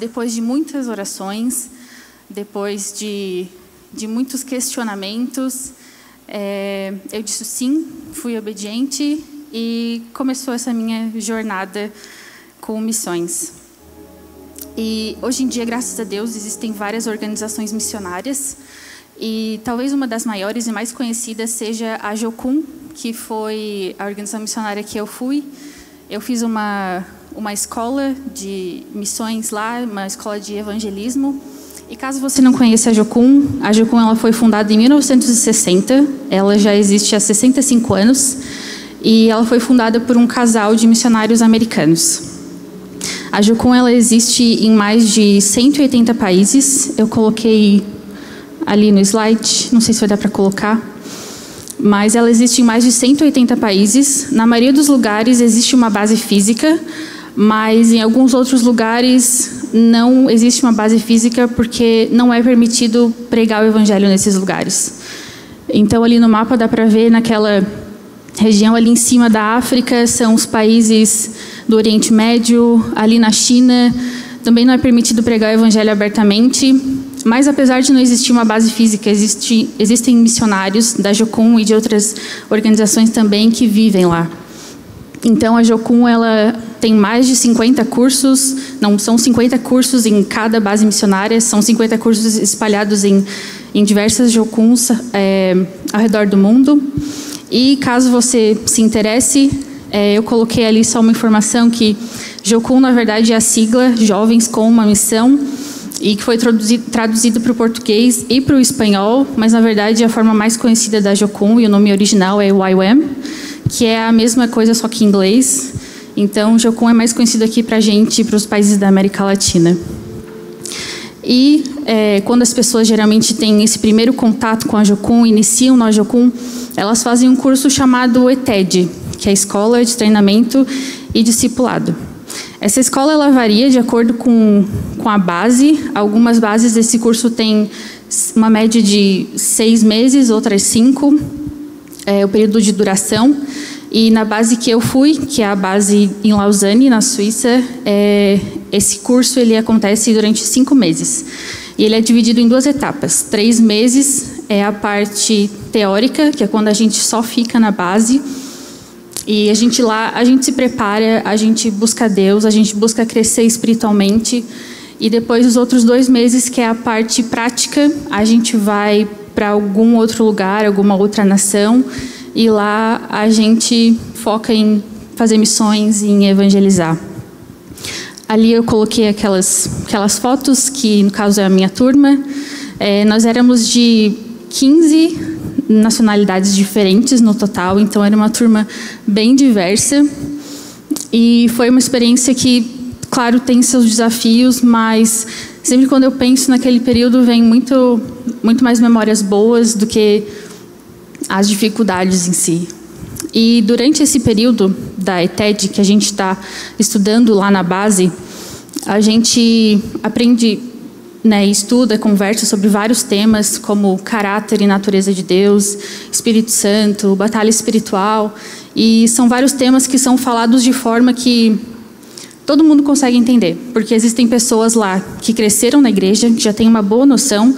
depois de muitas orações, depois de muitos questionamentos, eu disse sim, fui obediente e começou essa minha jornada com missões. E hoje em dia, graças a Deus, existem várias organizações missionárias e talvez uma das maiores e mais conhecidas seja a Jocum, que foi a organização missionária que eu fui. Eu fiz uma escola de missões lá, uma escola de evangelismo. E caso você não conheça a Jocum ela foi fundada em 1960, ela já existe há 65 anos, e ela foi fundada por um casal de missionários americanos. A Jocum ela existe em mais de 180 países, eu coloquei ali no slide, não sei se vai dar para colocar, mas ela existe em mais de 180 países. Na maioria dos lugares existe uma base física, mas em alguns outros lugares não existe uma base física porque não é permitido pregar o evangelho nesses lugares. Então, ali no mapa dá para ver naquela região ali em cima da África, são os países do Oriente Médio, ali na China, também não é permitido pregar o evangelho abertamente. Mas, apesar de não existir uma base física, existem missionários da Jocum e de outras organizações também que vivem lá. Então, a Jocum ela tem mais de 50 cursos, não são 50 cursos em cada base missionária, são 50 cursos espalhados em diversas Jocuns ao redor do mundo. E, caso você se interesse, eu coloquei ali só uma informação que Jocum, na verdade, é a sigla Jovens com uma Missão, e que foi traduzido para o português e para o espanhol, mas, na verdade, a forma mais conhecida da Jocum, e o nome original é YWAM, que é a mesma coisa, só que em inglês. Então, Jocum é mais conhecido aqui para a gente, para os países da América Latina. E quando as pessoas geralmente têm esse primeiro contato com a Jocum, iniciam na Jocum, elas fazem um curso chamado ETED, que é a Escola de Treinamento e Discipulado. Essa escola ela varia de acordo com a base. Algumas bases desse curso têm uma média de 6 meses, outras 5, o período de duração. E na base que eu fui, que é a base em Lausanne, na Suíça, esse curso ele acontece durante 5 meses. E ele é dividido em 2 etapas. 3 meses é a parte teórica, que é quando a gente só fica na base. E a gente se prepara, a gente busca Deus, a gente busca crescer espiritualmente. E depois os outros 2 meses, que é a parte prática, a gente vai para algum outro lugar, alguma outra nação. E lá a gente foca em fazer missões e em evangelizar. Ali eu coloquei aquelas fotos, que no caso é a minha turma. Nós éramos de 15 nacionalidades diferentes no total, então era uma turma bem diversa. E foi uma experiência que, claro, tem seus desafios, mas sempre quando eu penso naquele período, vem muito mais memórias boas do que as dificuldades em si. E durante esse período da ETED, que a gente está estudando lá na base, a gente aprende, estuda, conversa sobre vários temas, como caráter e natureza de Deus, Espírito Santo, batalha espiritual. E são vários temas que são falados de forma que todo mundo consegue entender. Porque existem pessoas lá que cresceram na igreja, que já têm uma boa noção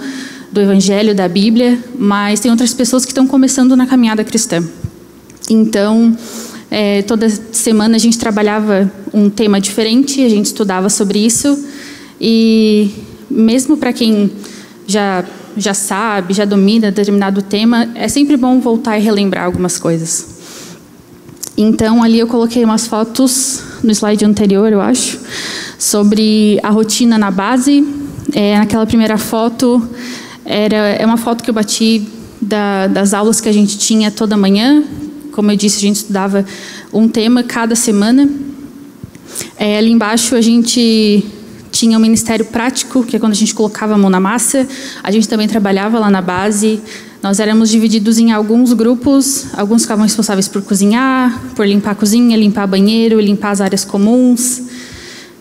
do Evangelho, da Bíblia, mas tem outras pessoas que estão começando na caminhada cristã. Então, toda semana a gente trabalhava um tema diferente, a gente estudava sobre isso. E mesmo para quem já sabe, já domina determinado tema, é sempre bom voltar e relembrar algumas coisas. Então, ali eu coloquei umas fotos, no slide anterior, eu acho, sobre a rotina na base. Naquela primeira foto, é uma foto que eu bati das aulas que a gente tinha toda manhã. Como eu disse, a gente estudava um tema cada semana. Ali embaixo, a gente tinha um ministério prático, que é quando a gente colocava a mão na massa. A gente também trabalhava lá na base. Nós éramos divididos em alguns grupos. Alguns ficavam responsáveis por cozinhar, por limpar a cozinha, limpar banheiro, limpar as áreas comuns.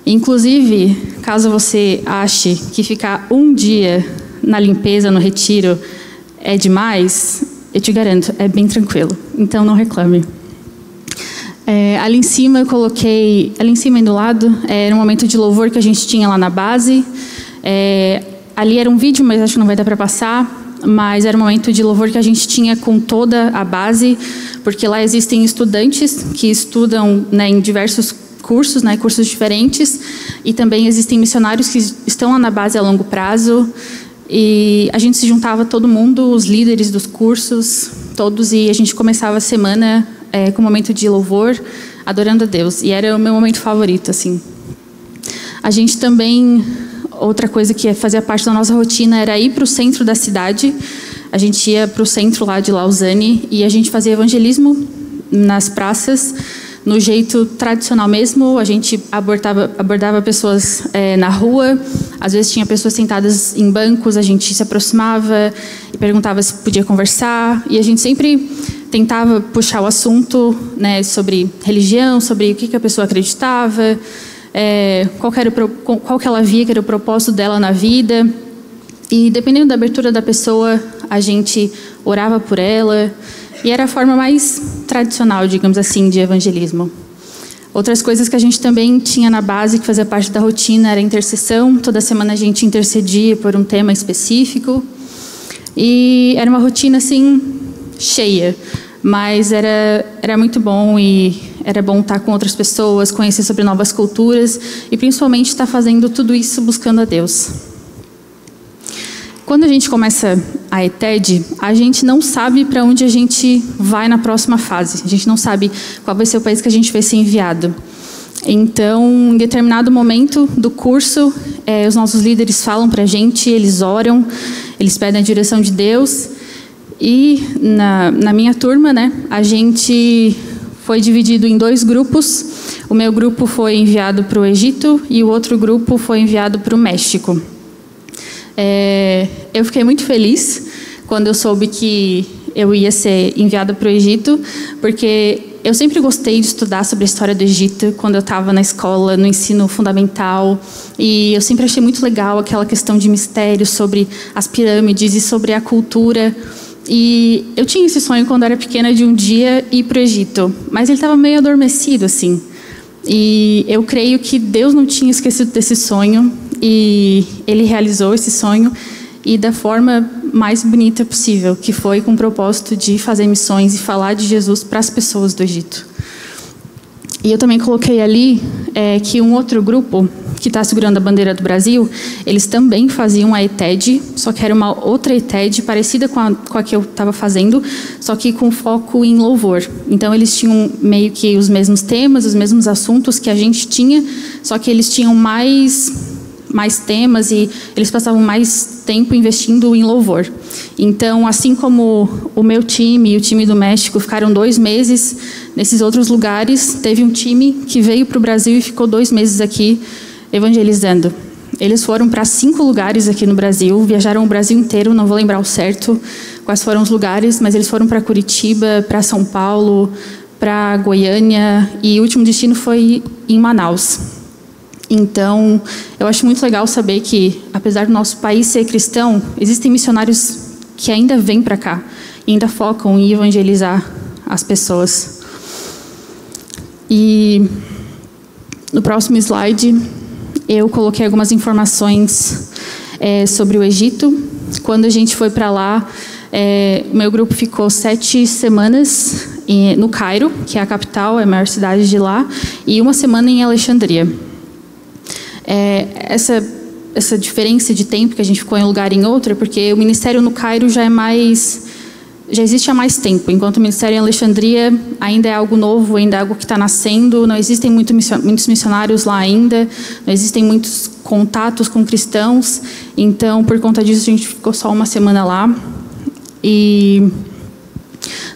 Inclusive, caso você ache que ficar um dia na limpeza, no retiro, é demais, eu te garanto, é bem tranquilo. Então, não reclame. Ali em cima eu coloquei, ali em cima e do lado, era um momento de louvor que a gente tinha lá na base. Ali era um vídeo, mas acho que não vai dar para passar. Mas era um momento de louvor que a gente tinha com toda a base, porque lá existem estudantes que estudam, né, em diversos cursos, né, cursos diferentes, e também existem missionários que estão lá na base a longo prazo. E a gente se juntava todo mundo, os líderes dos cursos, todos, e a gente começava a semana com um momento de louvor, adorando a Deus. E era o meu momento favorito, assim. A gente também, outra coisa que fazia parte da nossa rotina era ir para o centro da cidade. A gente ia para o centro lá de Lausanne e a gente fazia evangelismo nas praças, no jeito tradicional mesmo. A gente abordava pessoas na rua. Às vezes tinha pessoas sentadas em bancos, a gente se aproximava e perguntava se podia conversar. E a gente sempre tentava puxar o assunto, né, sobre religião, sobre o que a pessoa acreditava, qual que ela via que era o propósito dela na vida. E dependendo da abertura da pessoa, a gente orava por ela. E era a forma mais tradicional, digamos assim, de evangelismo. Outras coisas que a gente também tinha na base, que fazia parte da rotina, era a intercessão. Toda semana a gente intercedia por um tema específico. E era uma rotina, assim, cheia. Mas era muito bom, e era bom estar com outras pessoas, conhecer sobre novas culturas e principalmente estar fazendo tudo isso buscando a Deus. Quando a gente começa a ETED, a gente não sabe para onde a gente vai na próxima fase. A gente não sabe qual vai ser o país que a gente vai ser enviado. Então, em determinado momento do curso, os nossos líderes falam para a gente, eles oram, eles pedem a direção de Deus. E na minha turma, né, a gente foi dividido em 2 grupos. O meu grupo foi enviado para o Egito e o outro grupo foi enviado para o México. Eu fiquei muito feliz quando eu soube que eu ia ser enviada para o Egito, porque eu sempre gostei de estudar sobre a história do Egito quando eu estava na escola, no ensino fundamental, e eu sempre achei muito legal aquela questão de mistério sobre as pirâmides e sobre a cultura. E eu tinha esse sonho quando eu era pequena de um dia ir para o Egito, mas ele estava meio adormecido, assim. E eu creio que Deus não tinha esquecido desse sonho, e Ele realizou esse sonho, e da forma mais bonita possível, que foi com o propósito de fazer missões e falar de Jesus para as pessoas do Egito. E eu também coloquei ali que um outro grupo que está segurando a bandeira do Brasil, eles também faziam a ETED, só que era uma outra ETED parecida com a que eu estava fazendo, só que com foco em louvor. Então, eles tinham meio que os mesmos temas, os mesmos assuntos que a gente tinha, só que eles tinham mais temas e eles passavam mais tempo investindo em louvor. Então, assim como o meu time e o time do México ficaram 2 meses nesses outros lugares, teve um time que veio para o Brasil e ficou 2 meses aqui evangelizando. Eles foram para 5 lugares aqui no Brasil, viajaram o Brasil inteiro, não vou lembrar o certo quais foram os lugares, mas eles foram para Curitiba, para São Paulo, para Goiânia, e o último destino foi em Manaus. Então, eu acho muito legal saber que, apesar do nosso país ser cristão, existem missionários que ainda vêm para cá e ainda focam em evangelizar as pessoas. E no próximo slide, eu coloquei algumas informações sobre o Egito. Quando a gente foi para lá, o meu grupo ficou 7 semanas no Cairo, que é a capital, é a maior cidade de lá, e 1 semana em Alexandria. Essa diferença de tempo que a gente ficou em um lugar e em outro é porque o ministério no Cairo já existe há mais tempo, enquanto o ministério em Alexandria ainda é algo novo, ainda é algo que está nascendo, não existem muitos missionários lá ainda, não existem muitos contatos com cristãos, então, por conta disso, a gente ficou só 1 semana lá. E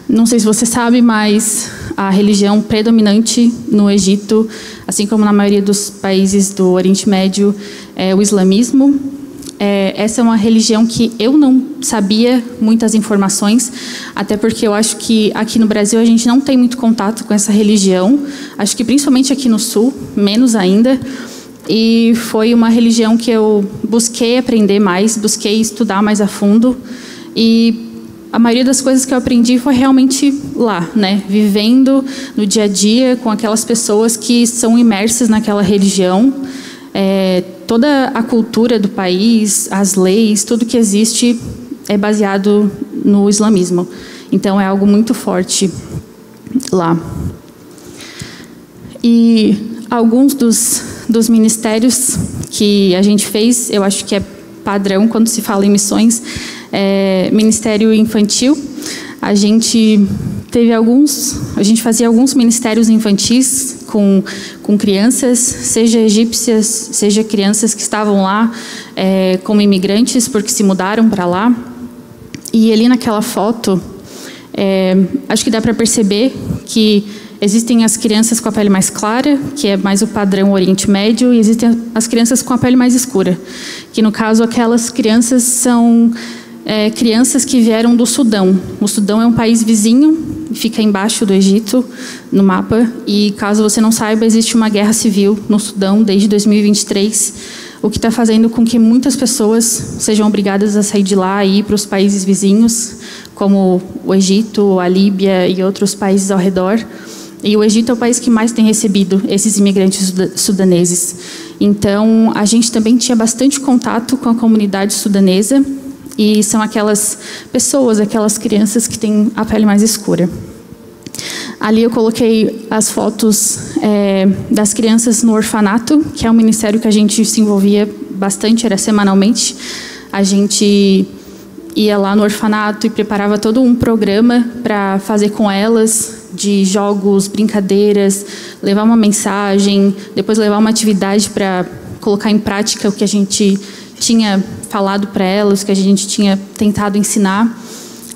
não sei se você sabe, mas a religião predominante no Egito, assim como na maioria dos países do Oriente Médio, é o islamismo. Essa é uma religião que eu não sabia muitas informações, até porque eu acho que aqui no Brasil a gente não tem muito contato com essa religião, acho que principalmente aqui no Sul, menos ainda. E foi uma religião que eu busquei aprender mais, busquei estudar mais a fundo, e a maioria das coisas que eu aprendi foi realmente lá, né? Vivendo no dia a dia com aquelas pessoas que são imersas naquela religião. Toda a cultura do país, as leis, tudo que existe é baseado no islamismo. Então, é algo muito forte lá. E alguns dos ministérios que a gente fez, eu acho que é padrão quando se fala em missões, ministério infantil. A gente fazia alguns ministérios infantis com crianças, seja egípcias, seja crianças que estavam lá como imigrantes porque se mudaram para lá. E ali naquela foto, acho que dá para perceber que existem as crianças com a pele mais clara, que é mais o padrão Oriente Médio, e existem as crianças com a pele mais escura, que no caso aquelas crianças são crianças que vieram do Sudão. O Sudão é um país vizinho, fica embaixo do Egito, no mapa, e caso você não saiba, existe uma guerra civil no Sudão desde 2023, o que está fazendo com que muitas pessoas sejam obrigadas a sair de lá e ir para os países vizinhos, como o Egito, a Líbia e outros países ao redor. E o Egito é o país que mais tem recebido esses imigrantes sudaneses. Então, a gente também tinha bastante contato com a comunidade sudanesa, e são aquelas pessoas, aquelas crianças que têm a pele mais escura. Ali eu coloquei as fotos das crianças no orfanato, que é um ministério que a gente se envolvia bastante, era semanalmente. A gente ia lá no orfanato e preparava todo um programa para fazer com elas, de jogos, brincadeiras, levar uma mensagem, depois levar uma atividade para colocar em prática o que a gente tinha falado para elas, o que a gente tinha tentado ensinar.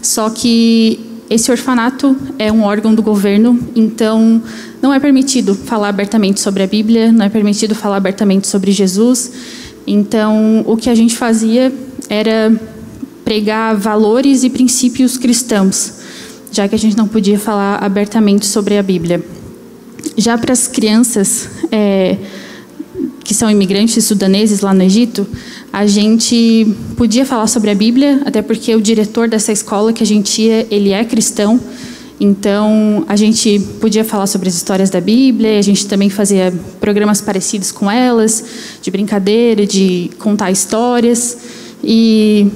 Só que esse orfanato é um órgão do governo, então não é permitido falar abertamente sobre a Bíblia, não é permitido falar abertamente sobre Jesus. Então, o que a gente fazia era pregar valores e princípios cristãos, já que a gente não podia falar abertamente sobre a Bíblia. Já para as crianças que são imigrantes sudaneses lá no Egito, a gente podia falar sobre a Bíblia, até porque o diretor dessa escola que a gente ia, ele é cristão. Então, a gente podia falar sobre as histórias da Bíblia, a gente também fazia programas parecidos com elas, de brincadeira, de contar histórias. E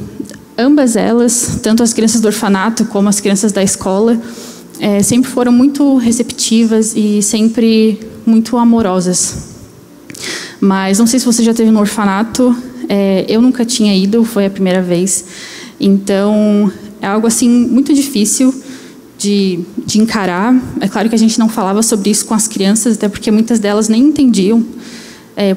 ambas elas, tanto as crianças do orfanato como as crianças da escola, sempre foram muito receptivas e sempre muito amorosas. Mas não sei se você já esteve no orfanato, eu nunca tinha ido, foi a primeira vez. Então, é algo assim muito difícil de encarar. É claro que a gente não falava sobre isso com as crianças, até porque muitas delas nem entendiam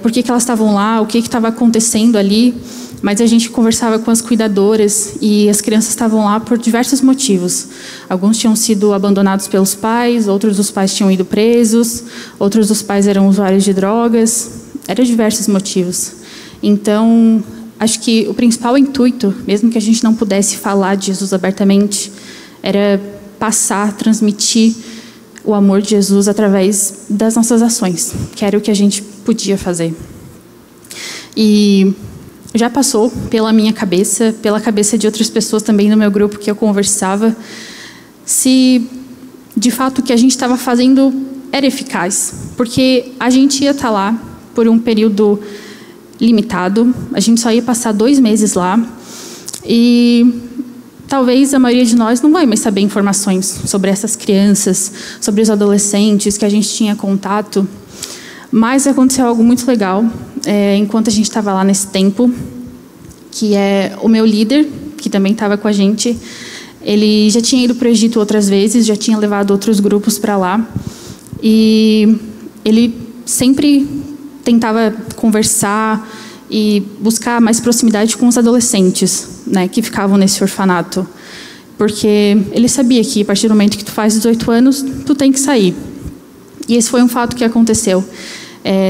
por que elas estavam lá, o que estava acontecendo ali. Mas a gente conversava com as cuidadoras e as crianças estavam lá por diversos motivos. Alguns tinham sido abandonados pelos pais, outros dos pais tinham ido presos, outros dos pais eram usuários de drogas. Eram diversos motivos. Então, acho que o principal intuito, mesmo que a gente não pudesse falar de Jesus abertamente, era passar, transmitir o amor de Jesus através das nossas ações, que era o que a gente podia fazer. E já passou pela minha cabeça, pela cabeça de outras pessoas também no meu grupo que eu conversava, se de fato o que a gente estava fazendo era eficaz, porque a gente ia estar lá por um período limitado, a gente só ia passar 2 meses lá, e talvez a maioria de nós não vai mais saber informações sobre essas crianças, sobre os adolescentes que a gente tinha contato. Mas aconteceu algo muito legal enquanto a gente estava lá nesse tempo, que é o meu líder, que também estava com a gente. Ele já tinha ido para o Egito outras vezes, já tinha levado outros grupos para lá. E ele sempre tentava conversar e buscar mais proximidade com os adolescentes, né, que ficavam nesse orfanato. Porque ele sabia que, a partir do momento que tu faz 18 anos, tu tem que sair. E esse foi um fato que aconteceu.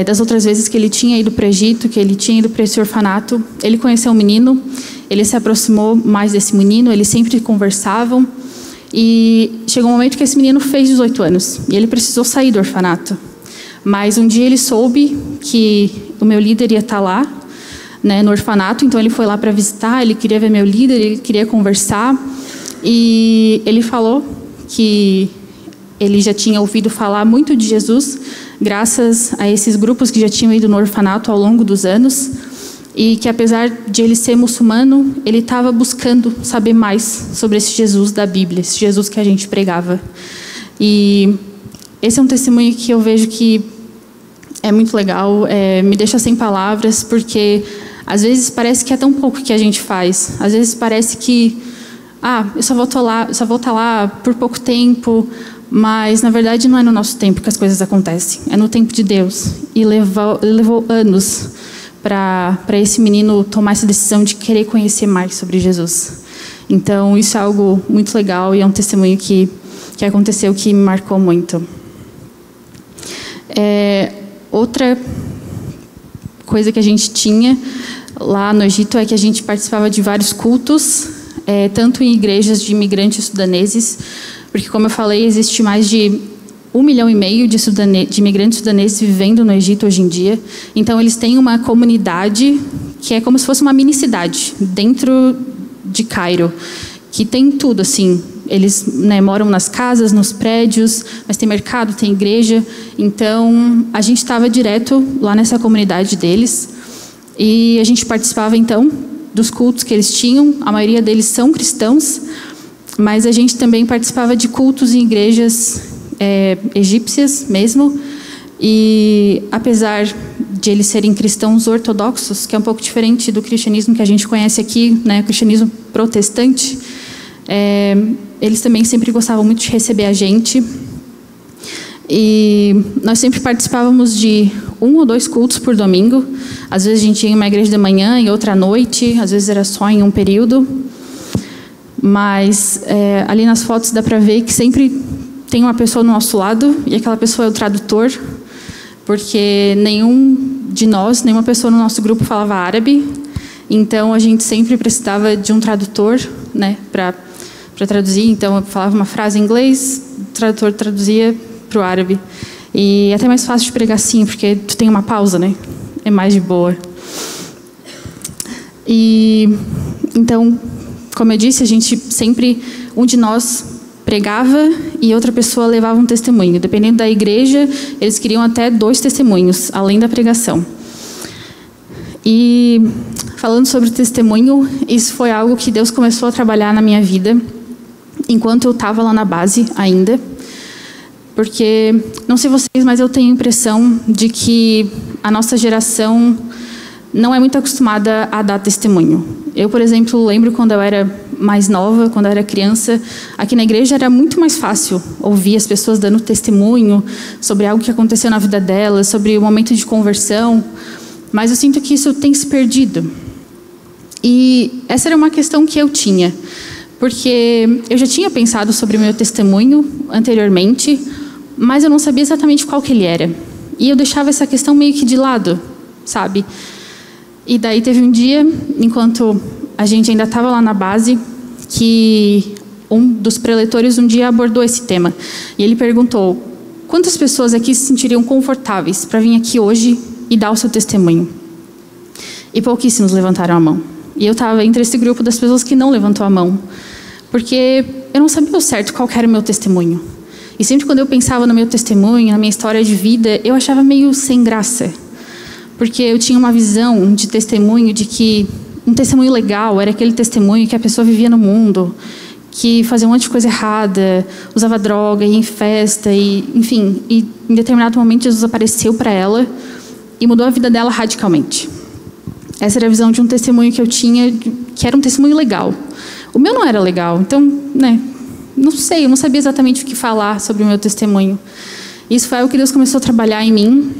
Das outras vezes que ele tinha ido para o Egito, que ele tinha ido para esse orfanato, ele conheceu um menino, ele se aproximou mais desse menino, eles sempre conversavam, e chegou um momento que esse menino fez 18 anos, e ele precisou sair do orfanato. Mas um dia ele soube que o meu líder ia estar lá, né, no orfanato, então ele foi lá para visitar, ele queria ver meu líder, ele queria conversar, E ele falou que ele já tinha ouvido falar muito de Jesus, graças a esses grupos que já tinham ido no orfanato ao longo dos anos, e que apesar de ele ser muçulmano, ele estava buscando saber mais sobre esse Jesus da Bíblia, esse Jesus que a gente pregava. E esse é um testemunho que eu vejo que é muito legal, me deixa sem palavras, porque às vezes parece que é tão pouco que a gente faz. Às vezes parece que, eu só vou estar lá por pouco tempo, mas na verdade não é no nosso tempo que as coisas acontecem, é no tempo de Deus. E levou anos para esse menino tomar essa decisão de querer conhecer mais sobre Jesus. Então isso é algo muito legal e é um testemunho que aconteceu que me marcou muito. Outra coisa que a gente tinha lá no Egito é que a gente participava de vários cultos, tanto em igrejas de imigrantes sudaneses, porque, como eu falei, existe mais de 1,5 milhão de imigrantes sudaneses vivendo no Egito hoje em dia. Então, eles têm uma comunidade que é como se fosse uma mini-cidade dentro de Cairo, que tem tudo, assim. Eles moram nas casas, nos prédios, mas tem mercado, tem igreja. Então, a gente estava direto lá nessa comunidade deles. E a gente participava, então, dos cultos que eles tinham. A maioria deles são cristãos, mas a gente também participava de cultos em igrejas egípcias mesmo. E, apesar de eles serem cristãos ortodoxos, que é um pouco diferente do cristianismo que a gente conhece aqui, o cristianismo protestante, eles também sempre gostavam muito de receber a gente. E nós sempre participávamos de 1 ou 2 cultos por domingo. Às vezes a gente ia em uma igreja de manhã e outra à noite, às vezes era só em um período. Mas ali nas fotos dá para ver que sempre tem uma pessoa no nosso lado, e aquela pessoa é o tradutor, porque nenhuma pessoa no nosso grupo falava árabe. Então a gente sempre precisava de um tradutor, para traduzir. Então eu falava uma frase em inglês, o tradutor traduzia para o árabe. E é até mais fácil de pregar assim, porque tu tem uma pausa, é mais de boa. E então, como eu disse, a gente sempre, um de nós pregava e outra pessoa levava um testemunho. Dependendo da igreja, eles queriam até 2 testemunhos, além da pregação. E falando sobre testemunho, isso foi algo que Deus começou a trabalhar na minha vida enquanto eu estava lá na base ainda. Porque, não sei vocês, mas eu tenho a impressão de que a nossa geração não é muito acostumada a dar testemunho. Eu, por exemplo, lembro quando eu era mais nova, quando eu era criança, aqui na igreja era muito mais fácil ouvir as pessoas dando testemunho sobre algo que aconteceu na vida delas, sobre o momento de conversão. Mas eu sinto que isso tem se perdido. E essa era uma questão que eu tinha, porque eu já tinha pensado sobre o meu testemunho anteriormente, mas eu não sabia exatamente qual que ele era. E eu deixava essa questão meio que de lado, sabe? E daí teve um dia, enquanto a gente ainda estava lá na base, que um dos preletores um dia abordou esse tema. E ele perguntou: quantas pessoas aqui se sentiriam confortáveis para vir aqui hoje e dar o seu testemunho? E pouquíssimos levantaram a mão. E eu estava entre esse grupo das pessoas que não levantou a mão, porque eu não sabia ao certo qual era o meu testemunho. E sempre quando eu pensava no meu testemunho, na minha história de vida, eu achava meio sem graça. Porque eu tinha uma visão de testemunho, de que um testemunho legal era aquele testemunho que a pessoa vivia no mundo, que fazia um monte de coisa errada, usava droga, ia em festa, enfim. E em determinado momento Jesus apareceu para ela e mudou a vida dela radicalmente. Essa era a visão de um testemunho que eu tinha, que era um testemunho legal. O meu não era legal, então, não sei, eu não sabia exatamente o que falar sobre o meu testemunho. Isso foi algo que Deus começou a trabalhar em mim,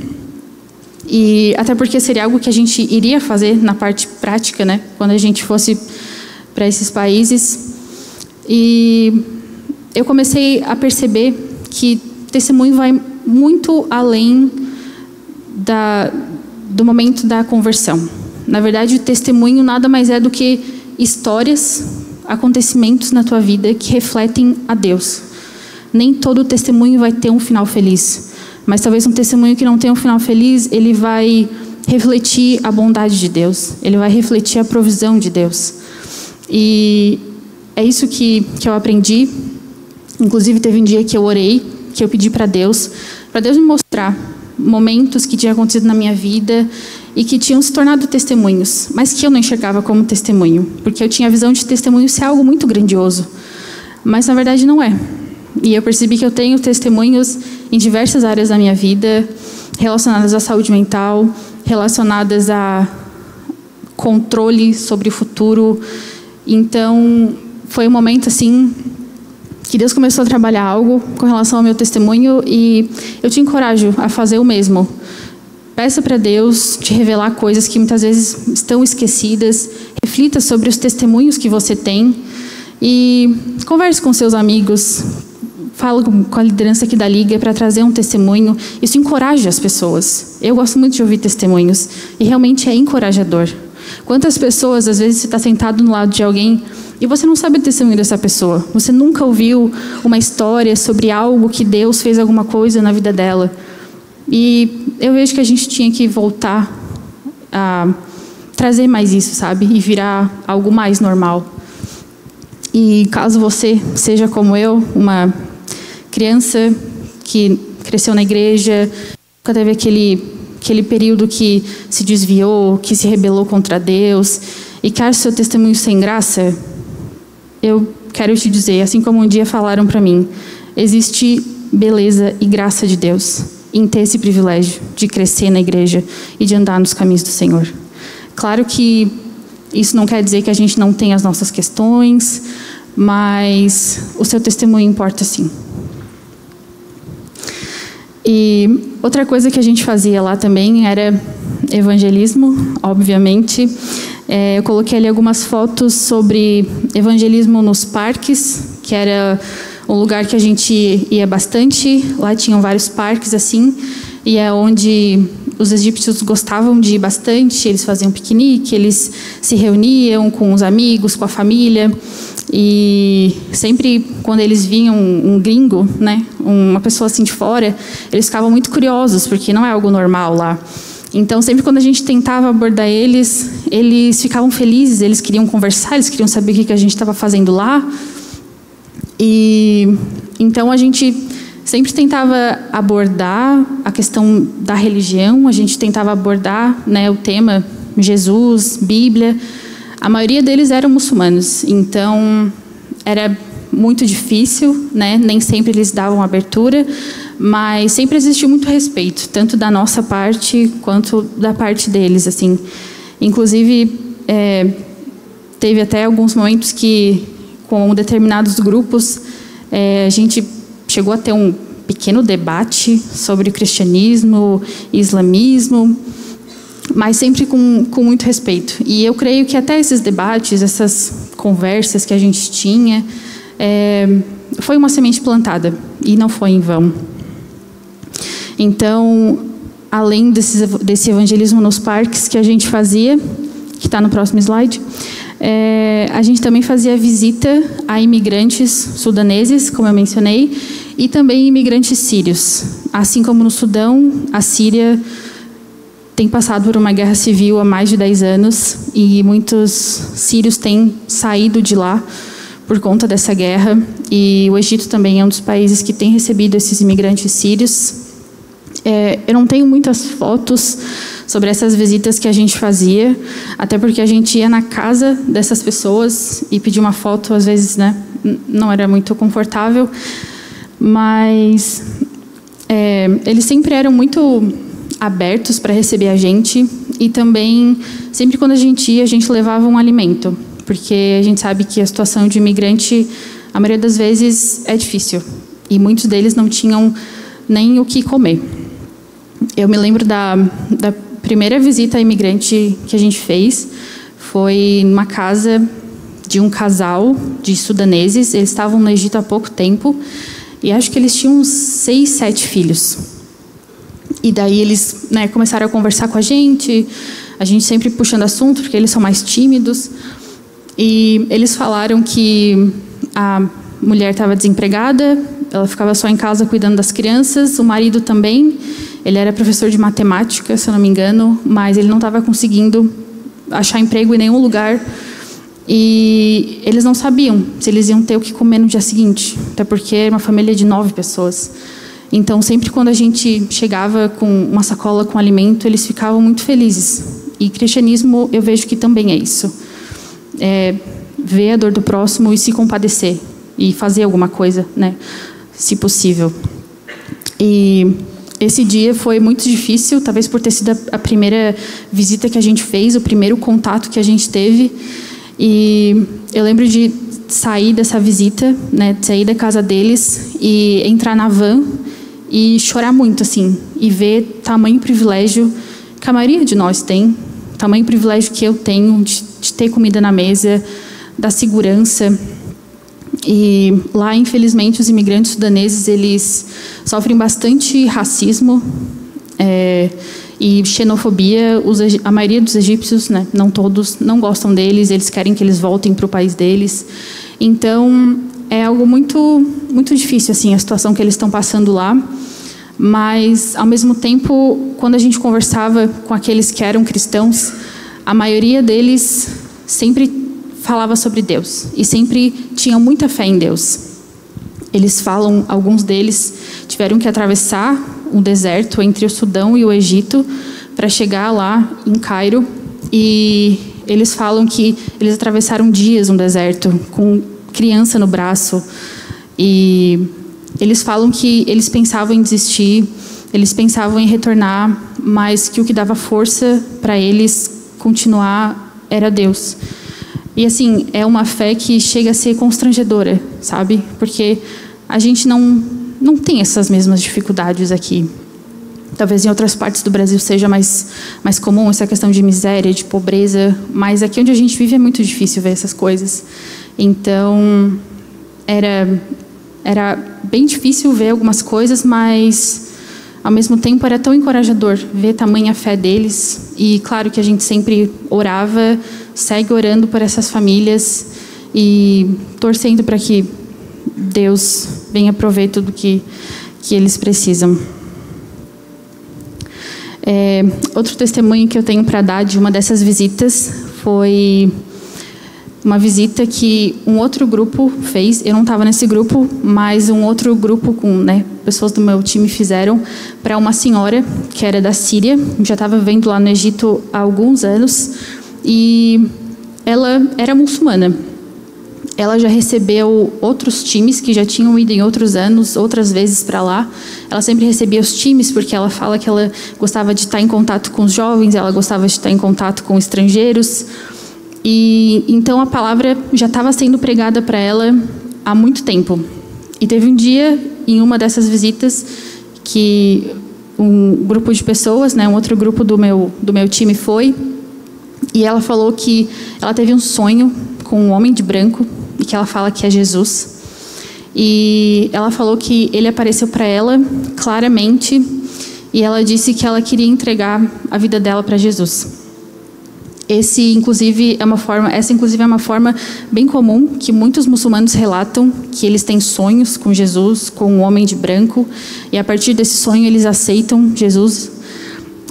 e até porque seria algo que a gente iria fazer na parte prática, quando a gente fosse para esses países. E eu comecei a perceber que testemunho vai muito além do momento da conversão. Na verdade, o testemunho nada mais é do que histórias, acontecimentos na tua vida que refletem a Deus. Nem todo testemunho vai ter um final feliz, mas talvez um testemunho que não tenha um final feliz, ele vai refletir a bondade de Deus, ele vai refletir a provisão de Deus. E é isso que eu aprendi. Inclusive, teve um dia que eu orei, que eu pedi para Deus me mostrar momentos que tinham acontecido na minha vida e que tinham se tornado testemunhos, mas que eu não enxergava como testemunho, porque eu tinha a visão de testemunho ser algo muito grandioso, mas na verdade não é. E eu percebi que eu tenho testemunhos em diversas áreas da minha vida, relacionadas à saúde mental, relacionadas a controle sobre o futuro. Então, foi um momento assim que Deus começou a trabalhar algo com relação ao meu testemunho e eu te encorajo a fazer o mesmo. Peça para Deus te revelar coisas que muitas vezes estão esquecidas. Reflita sobre os testemunhos que você tem e converse com seus amigos. Fala com a liderança aqui da Liga para trazer um testemunho. Isso encoraja as pessoas. Eu gosto muito de ouvir testemunhos e realmente é encorajador. Quantas pessoas, às vezes, você está sentado no lado de alguém e você não sabe o testemunho dessa pessoa. Você nunca ouviu uma história sobre algo que Deus fez alguma coisa na vida dela. E eu vejo que a gente tinha que voltar a trazer mais isso, sabe? E virar algo mais normal. E caso você seja como eu, uma criança que cresceu na igreja, nunca teve aquele período que se desviou, que se rebelou contra Deus, e quer seu testemunho sem graça, eu quero te dizer, assim como um dia falaram para mim, existe beleza e graça de Deus em ter esse privilégio de crescer na igreja e de andar nos caminhos do Senhor. Claro que isso não quer dizer que a gente não tem as nossas questões, mas o seu testemunho importa sim. E outra coisa que a gente fazia lá também era evangelismo, obviamente. Eu coloquei ali algumas fotos sobre evangelismo nos parques, que era um lugar que a gente ia bastante. Lá tinham vários parques assim, e é onde os egípcios gostavam de ir bastante. Eles faziam piquenique, eles se reuniam com os amigos, com a família. E sempre quando eles vinham um gringo, né, uma pessoa assim de fora, eles ficavam muito curiosos, porque não é algo normal lá. Então, sempre quando a gente tentava abordar eles ficavam felizes, eles queriam conversar, eles queriam saber o que a gente estava fazendo lá. E então a gente sempre tentava abordar a questão da religião, a gente tentava abordar, né, o tema Jesus, Bíblia. A maioria deles eram muçulmanos, então era muito difícil, né? Nem sempre eles davam abertura, mas sempre existiu muito respeito, tanto da nossa parte quanto da parte deles, assim. Inclusive, teve até alguns momentos que, com determinados grupos, a gente chegou a ter um pequeno debate sobre o cristianismo e islamismo, mas sempre com muito respeito. E eu creio que até esses debates, essas conversas que a gente tinha, foi uma semente plantada, e não foi em vão. Então, além desse evangelismo nos parques que a gente fazia, que está no próximo slide, a gente também fazia visita a imigrantes sudaneses, como eu mencionei, e também imigrantes sírios. Assim como no Sudão, a Síria tem passado por uma guerra civil há mais de 10 anos e muitos sírios têm saído de lá por conta dessa guerra. E o Egito também é um dos países que tem recebido esses imigrantes sírios. Eu não tenho muitas fotos sobre essas visitas que a gente fazia, até porque a gente ia na casa dessas pessoas e pedir uma foto, às vezes, né, não era muito confortável, mas eles sempre eram muito abertos para receber a gente, e também, sempre quando a gente ia, a gente levava um alimento, porque a gente sabe que a situação de imigrante, a maioria das vezes, é difícil, e muitos deles não tinham nem o que comer. Eu me lembro da primeira visita a imigrante que a gente fez, foi numa casa de um casal de sudaneses. Eles estavam no Egito há pouco tempo, e acho que eles tinham uns 6, 7 filhos. E daí eles, né, começaram a conversar com a gente sempre puxando assunto, porque eles são mais tímidos. E eles falaram que a mulher estava desempregada, ela ficava só em casa cuidando das crianças, o marido também. Ele era professor de matemática, se eu não me engano, mas ele não estava conseguindo achar emprego em nenhum lugar. E eles não sabiam se eles iam ter o que comer no dia seguinte, até porque era uma família de 9 pessoas. Então, sempre quando a gente chegava com uma sacola com alimento, eles ficavam muito felizes. E cristianismo, eu vejo que também é isso. Ver a dor do próximo e se compadecer. E fazer alguma coisa, né? Se possível. E esse dia foi muito difícil, talvez por ter sido a primeira visita que a gente fez, o primeiro contato que a gente teve. E eu lembro de sair dessa visita, né, sair da casa deles e entrar na van e chorar muito, assim, e ver tamanho privilégio que a maioria de nós tem, tamanho privilégio que eu tenho de ter comida na mesa, da segurança. E lá, infelizmente, os imigrantes sudaneses, eles sofrem bastante racismo e xenofobia. A maioria dos egípcios, né, não todos, não gostam deles, eles querem que eles voltem para o país deles. Então, é algo muito, muito difícil, assim, a situação que eles estão passando lá. Mas, ao mesmo tempo, quando a gente conversava com aqueles que eram cristãos, a maioria deles sempre falava sobre Deus e sempre tinham muita fé em Deus. Eles falam, alguns deles tiveram que atravessar um deserto entre o Sudão e o Egito para chegar lá em Cairo, e eles falam que eles atravessaram dias no deserto com criança no braço, e eles falam que eles pensavam em desistir, eles pensavam em retornar, mas que o que dava força para eles continuar era Deus. E assim, é uma fé que chega a ser constrangedora, sabe? Porque a gente não tem essas mesmas dificuldades aqui. Talvez em outras partes do Brasil seja mais comum essa questão de miséria, de pobreza, mas aqui onde a gente vive é muito difícil ver essas coisas. Então, era bem difícil ver algumas coisas, mas ao mesmo tempo era tão encorajador ver tamanha fé deles. E claro que a gente sempre orava, segue orando por essas famílias e torcendo para que Deus venha prover tudo que eles precisam. Outro testemunho que eu tenho para dar de uma dessas visitas foi uma visita que um outro grupo fez. Eu não estava nesse grupo, mas um outro grupo com pessoas do meu time fizeram para uma senhora que era da Síria, já estava vivendo lá no Egito há alguns anos, e ela era muçulmana. Ela já recebeu outros times que já tinham ido em outros anos, outras vezes para lá. Ela sempre recebia os times porque ela fala que ela gostava de estar em contato com os jovens, ela gostava de estar em contato com estrangeiros. E então a palavra já estava sendo pregada para ela há muito tempo. E teve um dia, em uma dessas visitas, que um grupo de pessoas, um outro grupo do meu time foi, e ela falou que ela teve um sonho com um homem de branco, e que ela fala que é Jesus. E ela falou que ele apareceu para ela claramente, e ela disse que ela queria entregar a vida dela para Jesus. Essa, inclusive, é uma forma bem comum que muitos muçulmanos relatam, que eles têm sonhos com Jesus, com um homem de branco, e a partir desse sonho eles aceitam Jesus.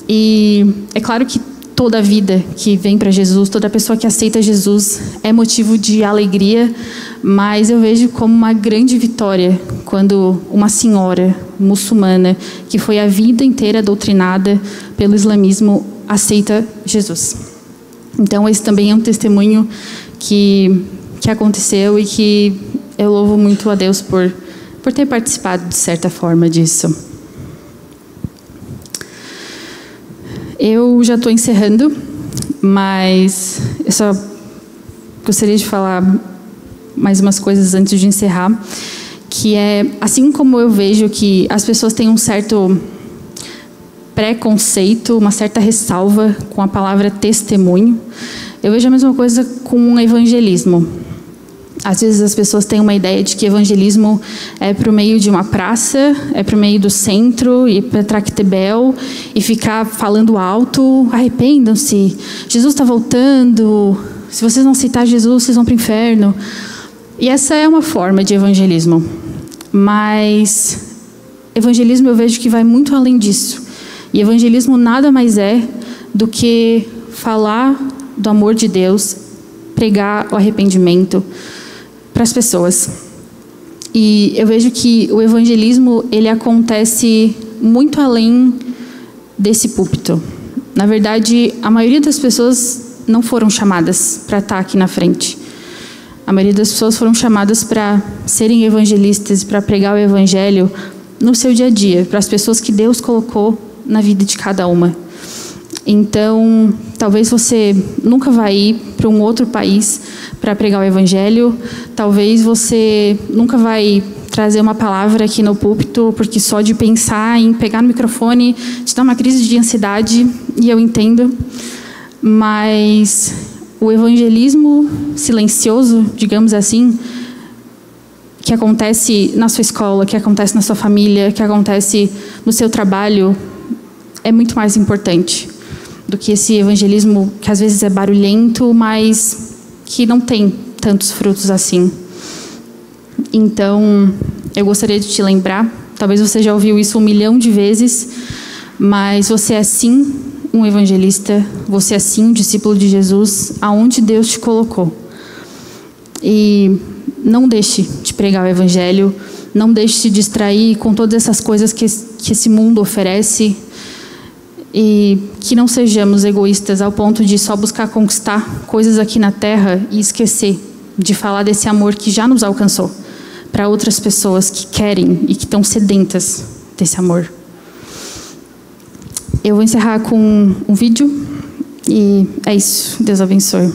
E é claro que toda vida que vem para Jesus, toda pessoa que aceita Jesus é motivo de alegria, mas eu vejo como uma grande vitória quando uma senhora muçulmana, que foi a vida inteira doutrinada pelo islamismo, aceita Jesus. Então, esse também é um testemunho que aconteceu e que eu louvo muito a Deus por ter participado, de certa forma, disso. Eu já estou encerrando, mas eu só gostaria de falar mais umas coisas antes de encerrar, que é, assim como eu vejo que as pessoas têm um certo preconceito, uma certa ressalva com a palavra testemunho, eu vejo a mesma coisa com o evangelismo. Às vezes as pessoas têm uma ideia de que evangelismo é para o meio de uma praça, é para o meio do centro, ir para Tractebel e ficar falando alto: arrependam-se, Jesus está voltando, se vocês não aceitar Jesus, vocês vão para o inferno. E essa é uma forma de evangelismo. Mas evangelismo eu vejo que vai muito além disso. E evangelismo nada mais é do que falar do amor de Deus pregar o arrependimento para as pessoas. E eu vejo que o evangelismo, ele acontece muito além desse púlpito. Na verdade, a maioria das pessoas não foram chamadas para estar aqui na frente. A maioria das pessoas foram chamadas para serem evangelistas, para pregar o evangelho no seu dia a dia, para as pessoas que Deus colocou na vida de cada uma. Então, talvez você nunca vai ir para um outro país para pregar o evangelho. Talvez você nunca vai trazer uma palavra aqui no púlpito, porque só de pensar em pegar no microfone te dá uma crise de ansiedade, e eu entendo. Mas o evangelismo silencioso, digamos assim, que acontece na sua escola, que acontece na sua família, que acontece no seu trabalho, é muito mais importante do que esse evangelismo que às vezes é barulhento, mas que não tem tantos frutos assim. Então, eu gostaria de te lembrar, talvez você já ouviu isso 1 milhão de vezes, mas você é sim um evangelista, você é sim um discípulo de Jesus, aonde Deus te colocou. E não deixe de pregar o evangelho, não deixe de se distrair com todas essas coisas que esse mundo oferece, e que não sejamos egoístas ao ponto de só buscar conquistar coisas aqui na terra e esquecer de falar desse amor que já nos alcançou para outras pessoas que querem e que estão sedentas desse amor. Eu vou encerrar com um vídeo e é isso. Deus abençoe.